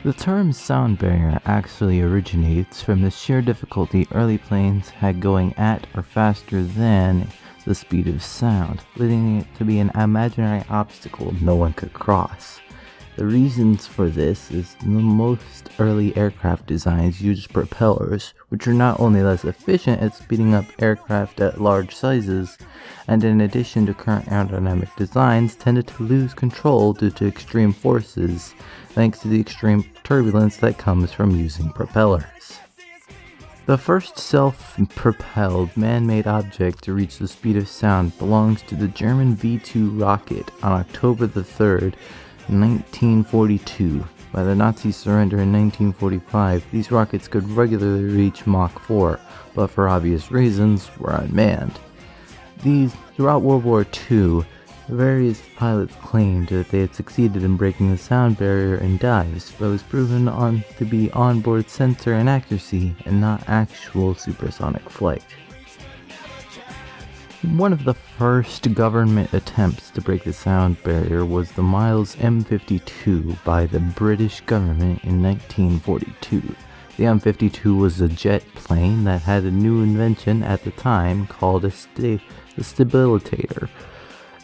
The term sound barrier actually originates from the sheer difficulty early planes had going at or faster than the speed of sound, leading it to be an imaginary obstacle no one could cross. The reasons for this is the most early aircraft designs used propellers, which are not only less efficient at speeding up aircraft at large sizes, and in addition to current aerodynamic designs, tended to lose control due to extreme forces, thanks to the extreme turbulence that comes from using propellers. The first self-propelled man-made object to reach the speed of sound belongs to the German V-2 rocket on October the 3rd, 1942. By the Nazi surrender in 1945, these rockets could regularly reach Mach 4, but for obvious reasons, were unmanned. Throughout World War II, various pilots claimed that they had succeeded in breaking the sound barrier in dives, but it was proven to be onboard sensor inaccuracy and not actual supersonic flight. One of the first government attempts to break the sound barrier was the Miles M52 by the British government in 1942. The M52 was a jet plane that had a new invention at the time called a stabilitator.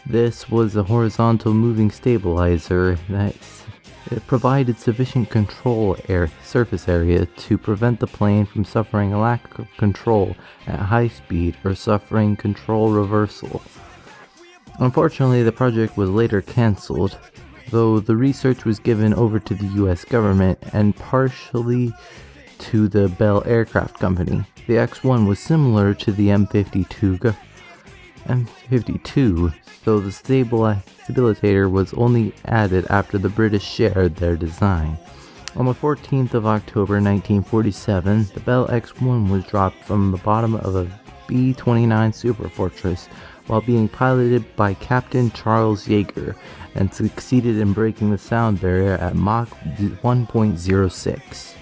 This was a horizontal moving stabilizer that provided sufficient surface area to prevent the plane from suffering a lack of control at high speed or suffering control reversal. Unfortunately, the project was later cancelled, though the research was given over to the US government and partially to the Bell Aircraft Company. The X-1 was similar to the M52, though the stabilitator was only added after the British shared their design. On the 14th of October 1947, the Bell X-1 was dropped from the bottom of a B-29 Superfortress while being piloted by Captain Charles Yeager and succeeded in breaking the sound barrier at Mach 1.06.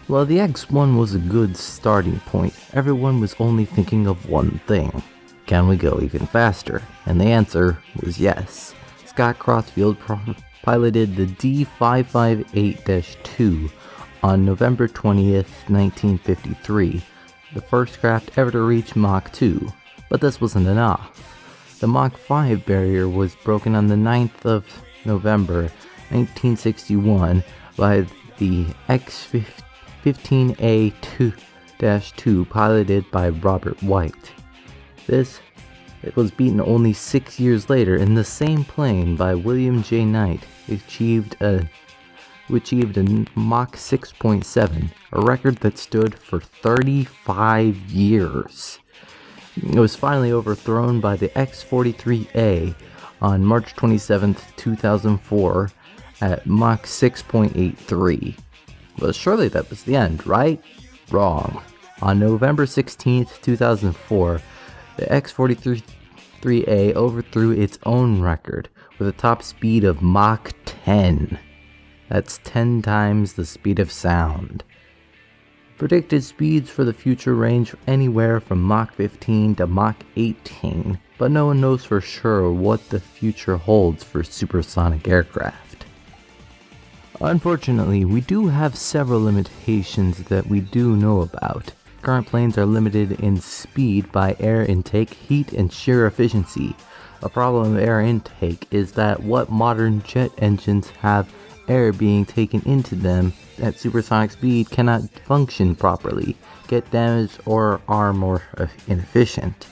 While the X-1 was a good starting point, everyone was only thinking of one thing. Can we go even faster? And the answer was yes. Scott Crossfield piloted the D558-2 on November 20th, 1953, the first craft ever to reach Mach 2. But this wasn't enough. The Mach 5 barrier was broken on the 9th of November, 1961 by the X-15A-2 piloted by Robert White. It was beaten only 6 years later in the same plane by William J. Knight, who achieved a Mach 6.7, a record that stood for 35 years. It was finally overthrown by the X-43A on March 27, 2004 at Mach 6.83. But surely that was the end, right? Wrong. On November 16, 2004, the X-43A overthrew its own record with a top speed of Mach 10. That's 10 times the speed of sound. Predicted speeds for the future range anywhere from Mach 15 to Mach 18, but no one knows for sure what the future holds for supersonic aircraft. Unfortunately, we do have several limitations that we do know about. Current planes are limited in speed by air intake, heat, and sheer efficiency. A problem of air intake is that what modern jet engines have air being taken into them at supersonic speed cannot function properly, get damaged, or are more inefficient.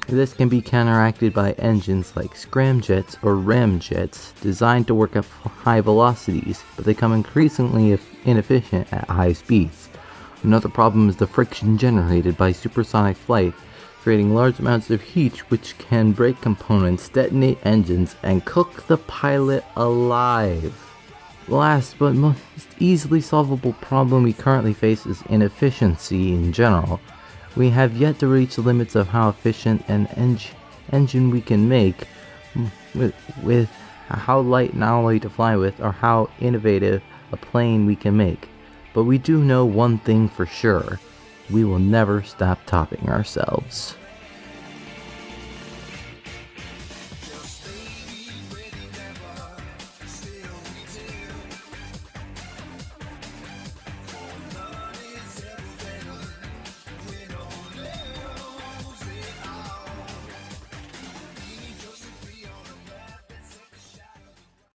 This can be counteracted by engines like scramjets or ramjets designed to work at high velocities, but they become increasingly inefficient at high speeds. Another problem is the friction generated by supersonic flight, creating large amounts of heat which can break components, detonate engines, and cook the pilot alive. Last but most easily solvable problem we currently face is inefficiency in general. We have yet to reach the limits of how efficient an engine we can make with how light an alloy to fly with, or how innovative a plane we can make. But we do know one thing for sure: we will never stop topping ourselves.